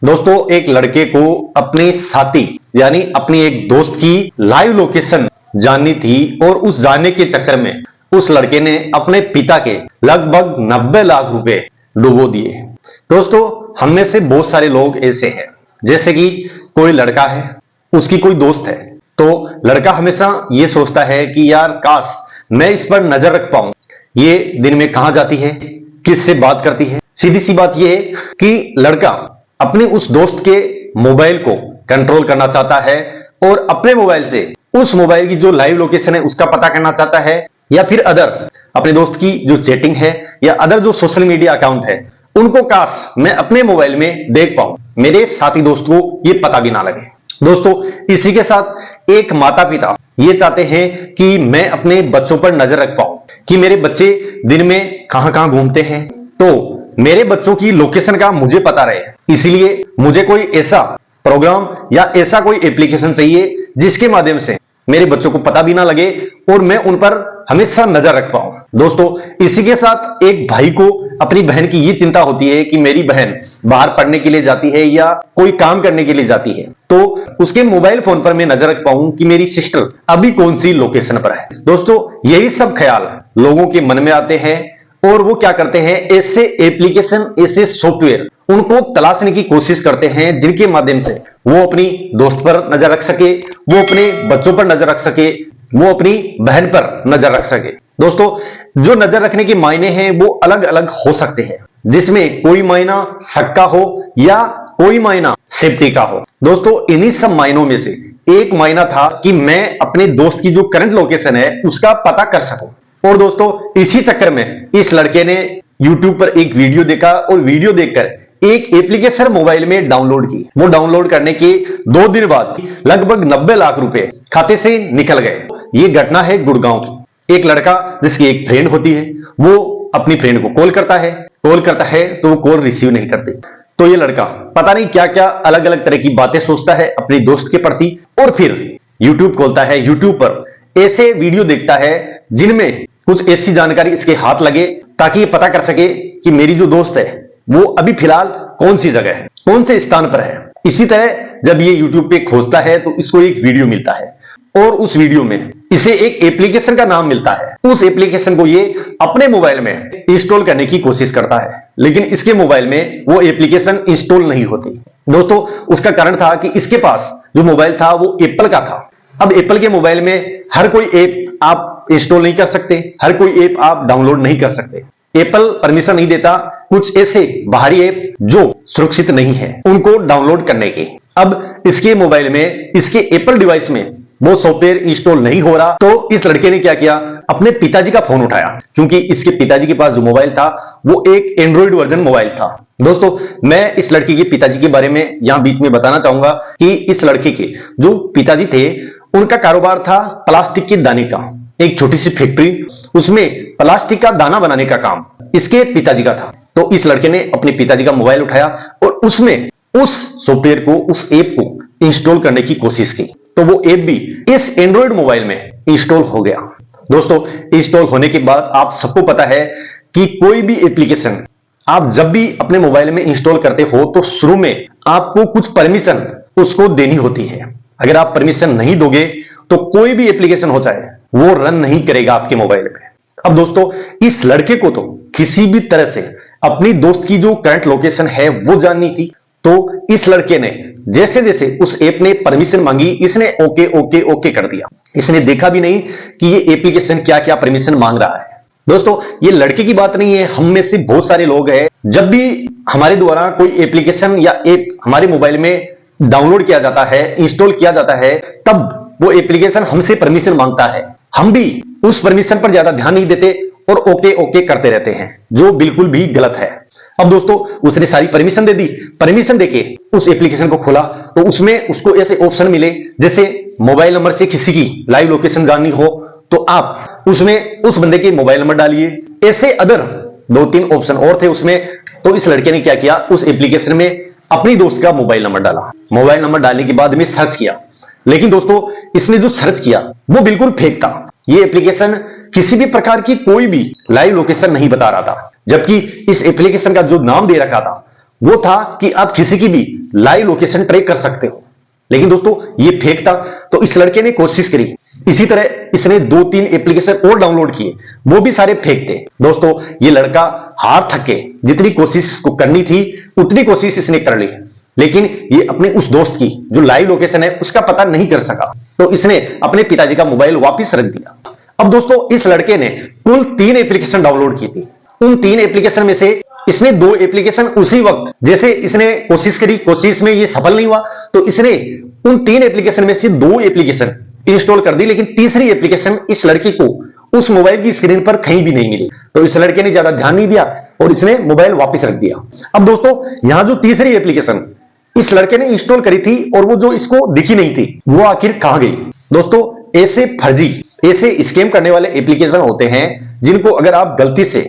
दोस्तों, एक लड़के को अपने साथी यानी अपनी एक दोस्त की लाइव लोकेशन जाननी थी और उस जानने के चक्कर में उस लड़के ने अपने पिता के लगभग 90 लाख रुपए डुबो दिए। दोस्तों, हम में से बहुत सारे लोग ऐसे हैं, जैसे कि कोई लड़का है, उसकी कोई दोस्त है, तो लड़का हमेशा ये सोचता है कि यार काश मैं इस पर नजर रख पाऊं, ये दिन में कहां जाती है, किससे बात करती है। सीधी सी बात यह है कि लड़का अपने उस दोस्त के मोबाइल को कंट्रोल करना चाहता है और अपने मोबाइल से उस मोबाइल की जो लाइव लोकेशन है उसका पता करना चाहता है, या फिर अदर अपने दोस्त की जो चैटिंग है या अदर जो सोशल मीडिया अकाउंट है उनको काश मैं अपने मोबाइल में देख पाऊं, मेरे साथी दोस्त को ये पता भी ना लगे। दोस्तों, इसी के साथ एक माता पिता ये चाहते हैं कि मैं अपने बच्चों पर नजर रख पाऊं कि मेरे बच्चे दिन में कहां कहां घूमते हैं, तो मेरे बच्चों की लोकेशन का मुझे पता रहे। इसलिए मुझे कोई ऐसा प्रोग्राम या ऐसा कोई एप्लीकेशन चाहिए जिसके माध्यम से मेरे बच्चों को पता भी ना लगे और मैं उन पर हमेशा नजर रख पाऊं। दोस्तों, इसी के साथ एक भाई को अपनी बहन की ये चिंता होती है कि मेरी बहन बाहर पढ़ने के लिए जाती है या कोई काम करने के लिए जाती है, तो उसके मोबाइल फोन पर मैं नजर रख पाऊं कि मेरी सिस्टर अभी कौन सी लोकेशन पर है। दोस्तों, यही सब ख्याल लोगों के मन में आते हैं और वो क्या करते हैं, ऐसे एप्लीकेशन, ऐसे सॉफ्टवेयर उनको तलाशने की कोशिश करते हैं जिनके माध्यम से वो अपनी दोस्त पर नजर रख सके, वो अपने बच्चों पर नजर रख सके, वो अपनी बहन पर नजर रख सके। दोस्तों, जो नजर रखने के मायने हैं वो अलग अलग हो सकते हैं, जिसमें कोई मायना शक का हो या कोई मायना सेफ्टी का हो। दोस्तों, इन्हीं सब मायनों में से एक मायना था कि मैं अपने दोस्त की जो करंट लोकेशन है उसका पता कर सकूं। और दोस्तों, इसी चक्कर में इस लड़के ने YouTube पर एक वीडियो देखा और वीडियो देखकर एक एप्लीकेशन मोबाइल में डाउनलोड की। वो डाउनलोड करने के 2 दिन बाद लगभग 90 लाख रुपए खाते से निकल गए। ये घटना है गुड़गांव की। एक लड़का जिसकी एक फ्रेंड होती है, वो अपनी फ्रेंड को कॉल करता है तो वो कॉल रिसीव नहीं करती। तो ये लड़का पता नहीं क्या क्या अलग अलग तरह की बातें सोचता है अपनी दोस्त के प्रति और फिर YouTube खोलता है। YouTube पर ऐसे वीडियो देखता है जिनमें कुछ ऐसी जानकारी इसके हाथ लगे ताकि ये पता कर सके कि मेरी जो दोस्त है वो अभी फिलहाल कौन सी जगह है, कौन से स्थान पर है। इसी तरह जब ये YouTube पे खोजता है तो इसको एक वीडियो मिलता है और उस वीडियो में इसे एक एप्लीकेशन का नाम मिलता है। उस एप्लीकेशन को ये अपने मोबाइल में इंस्टॉल करने की कोशिश करता है, लेकिन इसके मोबाइल में वो एप्लीकेशन इंस्टॉल नहीं होती। दोस्तों, उसका कारण था कि इसके पास जो मोबाइल था वो एप्पल का था। अब एप्पल के मोबाइल में हर कोई ऐप आप इंस्टॉल नहीं कर सकते, हर कोई ऐप आप डाउनलोड नहीं कर सकते। एप्पल परमिशन नहीं देता कुछ ऐसे बाहरी ऐप जो सुरक्षित नहीं है उनको डाउनलोड करने की। अब इसके मोबाइल में, इसके एप्पल डिवाइस में वो सॉफ्टवेयर इंस्टॉल नहीं हो रहा, तो इस लड़के ने क्या किया, अपने पिताजी का फोन उठाया, क्योंकि इसके पिताजी के पास जो मोबाइल था वो एक एंड्रॉइड वर्जन मोबाइल था। दोस्तों, मैं इस लड़के के पिताजी के बारे में यहां बीच में बताना चाहूंगा कि इस लड़के के जो पिताजी थे उनका कारोबार था प्लास्टिक के दाने का। एक छोटी सी फैक्ट्री, उसमें प्लास्टिक का दाना बनाने का काम इसके पिताजी का था। तो इस लड़के ने अपने पिताजी का मोबाइल उठाया और उसमें उस सॉफ्टवेयर को, उस ऐप को इंस्टॉल करने की कोशिश की, तो वो ऐप भी इस एंड्रॉइड मोबाइल में इंस्टॉल हो गया। दोस्तों, इंस्टॉल होने के बाद आप सबको पता है कि कोई भी एप्लीकेशन आप जब भी अपने मोबाइल में इंस्टॉल करते हो तो शुरू में आपको कुछ परमिशन उसको देनी होती है। अगर आप परमिशन नहीं दोगे तो कोई भी एप्लीकेशन हो जाए वो रन नहीं करेगा आपके मोबाइल में। अब दोस्तों, इस लड़के को तो किसी भी तरह से अपनी दोस्त की जो करंट लोकेशन है वो जाननी थी, तो इस लड़के ने जैसे जैसे उस ऐप ने परमिशन मांगी, इसने ओके ओके ओके कर दिया। इसने देखा भी नहीं कि ये एप्लीकेशन क्या क्या परमिशन मांग रहा है। दोस्तों, ये लड़के की बात नहीं है, हम में से बहुत सारे लोग हैं, जब भी हमारे द्वारा कोई एप्लीकेशन या ऐप हमारे मोबाइल में डाउनलोड किया जाता है, इंस्टॉल किया जाता है, तब वो एप्लीकेशन हमसे परमिशन मांगता है। हम भी उस परमिशन पर ज्यादा ध्यान नहीं देते और ओके ओके करते रहते हैं, जो बिल्कुल भी गलत है। अब दोस्तों, उसने सारी परमिशन दे दी। परमिशन देके उस एप्लीकेशन को खोला तो उसमें उसको ऐसे ऑप्शन मिले, जैसे मोबाइल नंबर से किसी की लाइव लोकेशन जाननी हो तो आप उसमें उस बंदे के मोबाइल नंबर डालिए। ऐसे अदर 2-3 ऑप्शन और थे उसमें। तो इस लड़के ने क्या किया, उस एप्लीकेशन में अपनी दोस्त का मोबाइल नंबर डाला। मोबाइल नंबर डालने के बाद में सर्च किया, लेकिन दोस्तों, इसने जो सर्च किया वो बिल्कुल फेक था। ये एप्लीकेशन किसी भी प्रकार की कोई भी लाइव लोकेशन नहीं बता रहा था, जबकि इस एप्लीकेशन का जो नाम दे रखा था वो था कि आप किसी की भी लाइव लोकेशन ट्रैक कर सकते हो, लेकिन दोस्तों ये फेक था। तो इस लड़के ने कोशिश करी, इसी तरह इसने 2-3 एप्लीकेशन और डाउनलोड किए, वो भी सारे फेक थे। दोस्तों ये लड़का हार थक के जितनी कोशिश को करनी थी उतनी कोशिश इसने कर ली, लेकिन ये अपने उस दोस्त की जो लाइव लोकेशन है उसका पता नहीं कर सका, तो इसने अपने पिताजी का मोबाइल वापस रख दिया। अब दोस्तों इस लड़के ने कुल 3 एप्लीकेशन डाउनलोड की थी। उन 3 एप्लीकेशन में से इसने 2 एप्लीकेशन उसी वक्त, जैसे इसने कोशिश करी, कोशिश में ये सफल नहीं हुआ, तो इसने उन 3 एप्लीकेशन में से 2 एप्लीकेशन इंस्टॉल कर दी, लेकिन तीसरी एप्लीकेशन इस लड़के को उस मोबाइल की स्क्रीन पर कहीं भी नहीं मिली। तो इस लड़के ने ज्यादा ध्यान नहीं दिया और इसने मोबाइल वापस रख दिया। अब दोस्तों यहां जो तीसरी एप्लीकेशन इस लड़के ने इंस्टॉल करी थी और वो जो इसको दिखी नहीं थी, वो आखिर कहां गई? दोस्तों ऐसे फर्जी, ऐसे स्कैम करने वाले एप्लीकेशन होते हैं जिनको अगर आप गलती से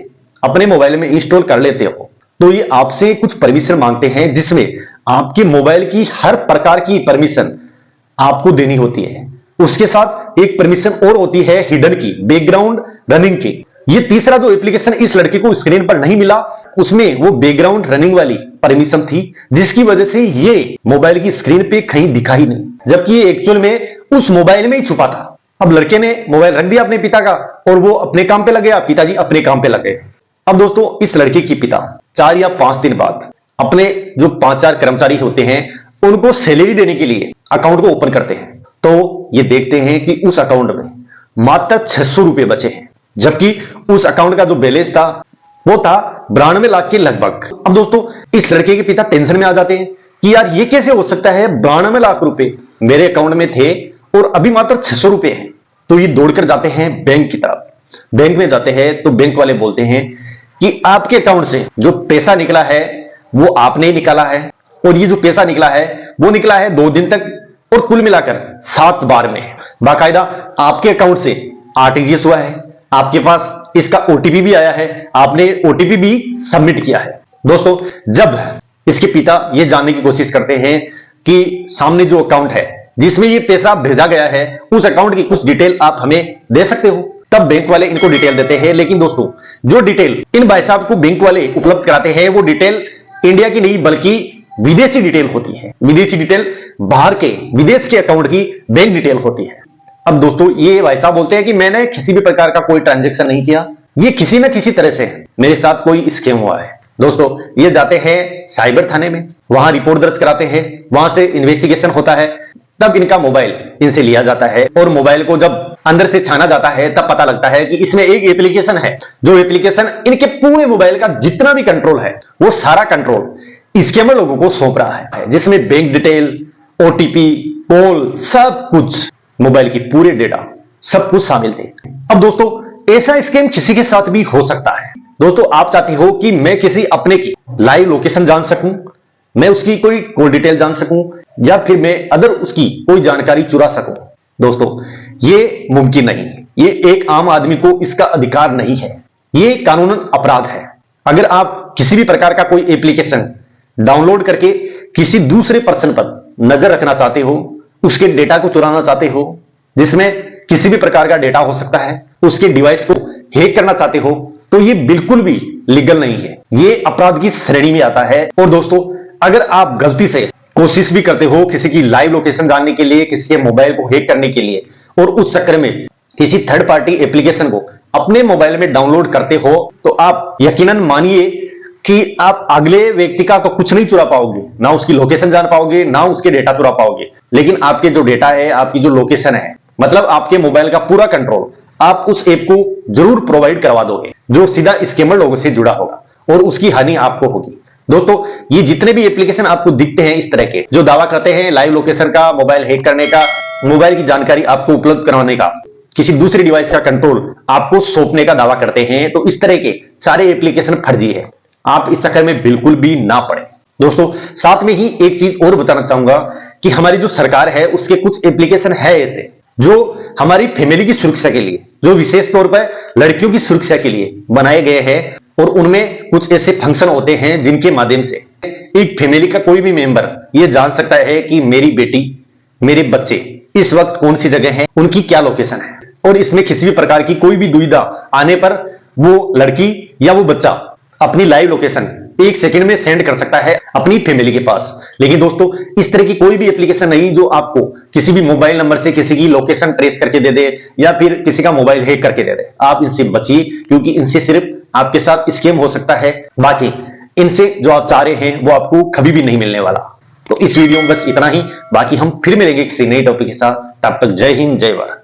अपने मोबाइल में इंस्टॉल कर लेते हो तो ये आपसे कुछ परमिशन मांगते हैं, जिसमें आपके मोबाइल की हर प्रकार की परमिशन आपको देनी होती है। उसके साथ एक परमिशन और होती है हिडन की, बैकग्राउंड रनिंग की। ये तीसरा जो एप्लीकेशन इस लड़के को स्क्रीन पर नहीं मिला, उसमें वो बैकग्राउंड रनिंग वाली परमिशन थी, जिसकी वजह से ये मोबाइल की स्क्रीन पे कहीं दिखा ही नहीं, जबकि ये एक्चुअल में उस मोबाइल में ही छुपा था। अब लड़के ने मोबाइल रख दिया अपने पिता का और वो अपने काम पे लग गया, पिताजी अपने काम पे लग गए। अब दोस्तों इस लड़के की पिता 4 या 5 दिन बाद अपने जो 5-4 कर्मचारी होते हैं उनको सैलरी देने के लिए अकाउंट को ओपन करते हैं, तो ये देखते हैं कि उस अकाउंट में मात्र 600 रुपए बचे हैं, जबकि उस अकाउंट का जो बैलेंस था वो था 92 लाख के लगभग। अब दोस्तों इस लड़के के पिता टेंशन में आ जाते हैं कि यार ये कैसे हो सकता है, 92 लाख रुपए मेरे अकाउंट में थे और अभी मात्र 600 रुपए हैं। तो ये दौड़कर जाते हैं बैंक की तरफ। बैंक में जाते हैं तो बैंक वाले बोलते हैं कि आपके अकाउंट से जो पैसा निकला है वो आपने ही निकाला है, और ये जो पैसा निकला है वो निकला है 2 दिन तक, और कुल मिलाकर 7 बार में। बाकायदा आपके अकाउंट से आरटीजीएस हुआ है, आपके पास इसका ओटीपी भी आया है, आपने ओटीपी भी सबमिट किया है। दोस्तों जब इसके पिता ये जानने की कोशिश करते हैं कि सामने जो अकाउंट है जिसमें ये पैसा भेजा गया है, उस अकाउंट की कुछ डिटेल आप हमें दे सकते हो, तब बैंक वाले इनको डिटेल देते हैं। लेकिन दोस्तों जो डिटेल इन भाई साहब को बैंक वाले उपलब्ध कराते हैं वो डिटेल इंडिया की नहीं बल्कि विदेशी डिटेल होती है। विदेशी डिटेल बाहर के, विदेश के अकाउंट की बैंक डिटेल होती है। अब दोस्तों ये भाई साहब बोलते हैं कि मैंने किसी भी प्रकार का कोई ट्रांजैक्शन नहीं किया, ये किसी न किसी तरह से मेरे साथ कोई स्कैम हुआ है। दोस्तों ये जाते हैं साइबर थाने में, वहां रिपोर्ट दर्ज कराते हैं, वहां से इन्वेस्टिगेशन होता है, तब इनका मोबाइल इनसे लिया जाता है, और मोबाइल को जब अंदर से छाना जाता है तब पता लगता है कि इसमें एक एप्लीकेशन है, जो एप्लीकेशन इनके पूरे मोबाइल का जितना भी कंट्रोल है वो सारा कंट्रोल स्कैमर लोगों को सौंप रहा है, जिसमें बैंक डिटेल, ओटीपी, कॉल, सब कुछ, मोबाइल की पूरे डेटा सब कुछ शामिल थे। अब दोस्तों ऐसा स्कैम किसी के साथ भी हो सकता है। दोस्तों आप चाहते हो कि मैं किसी अपने की लाइव लोकेशन जान सकूं, मैं उसकी कोई कॉल डिटेल जान सकूं, या फिर मैं अदर उसकी कोई जानकारी चुरा सकूं। दोस्तों ये मुमकिन नहीं, ये एक आम आदमी को इसका अधिकार नहीं है, ये कानूनन अपराध है। अगर आप किसी भी प्रकार का कोई एप्लीकेशन डाउनलोड करके किसी दूसरे पर्सन पर नजर रखना चाहते हो, उसके डेटा को चुराना चाहते हो, जिसमें किसी भी प्रकार का डेटा हो सकता है, उसके डिवाइस को हैक करना चाहते हो, तो ये बिल्कुल भी लीगल नहीं है, ये अपराध की श्रेणी में आता है। और दोस्तों अगर आप गलती से कोशिश भी करते हो किसी की लाइव लोकेशन जानने के लिए, किसी के मोबाइल को हैक करने के लिए, और उस चक्कर में किसी थर्ड पार्टी एप्लीकेशन को अपने मोबाइल में डाउनलोड करते हो, तो आप यकीनन मानिए कि आप अगले व्यक्ति का तो कुछ नहीं चुरा पाओगे, ना उसकी लोकेशन जान पाओगे, ना उसके डेटा चुरा पाओगे, लेकिन आपके जो डेटा है, आपकी जो लोकेशन है, मतलब आपके मोबाइल का पूरा कंट्रोल आप उस ऐप को जरूर प्रोवाइड करवा दोगे, जो सीधा स्कैमर लोगों से जुड़ा होगा, और उसकी हानि आपको होगी। दोस्तों ये जितने भी एप्लीकेशन आपको दिखते हैं इस तरह के, जो दावा करते हैं लाइव लोकेशन का, मोबाइल हैक करने का, मोबाइल की जानकारी आपको उपलब्ध करवाने का, किसी दूसरे डिवाइस का कंट्रोल आपको सौंपने का दावा करते हैं, तो इस तरह के सारे एप्लीकेशन फर्जी है। आप इस चक्कर में बिल्कुल भी ना पड़े। दोस्तों साथ में ही एक चीज और बताना चाहूंगा कि हमारी जो सरकार है उसके कुछ एप्लीकेशन है ऐसे जो हमारी फैमिली की सुरक्षा के लिए, जो विशेष तौर पर लड़कियों की सुरक्षा के लिए बनाए गए हैं, और उनमें कुछ ऐसे फंक्शन होते हैं जिनके माध्यम से एक फैमिली का कोई भी मेंबर ये जान सकता है कि मेरी बेटी, मेरे बच्चे इस वक्त कौन सी जगह हैं, उनकी क्या लोकेशन है, और इसमें किसी भी प्रकार की कोई भी दुविधा आने पर वो लड़की या वो बच्चा अपनी लाइव लोकेशन एक सेकंड में सेंड कर सकता है अपनी फैमिली के पास। लेकिन दोस्तों इस तरह की कोई भी एप्लीकेशन नहीं जो आपको किसी भी मोबाइल नंबर से किसी की लोकेशन ट्रेस करके दे दे या फिर किसी का मोबाइल हैक करके दे दे। आप इनसे बचिए, क्योंकि इनसे सिर्फ आपके साथ स्कैम हो सकता है, बाकी इनसे जो आप चाह रहे हैं वो आपको कभी भी नहीं मिलने वाला। तो इस वीडियो में बस इतना ही, बाकी हम फिर मिलेंगे किसी नई टॉपिक के साथ। तब तक जय हिंद, जय भारत।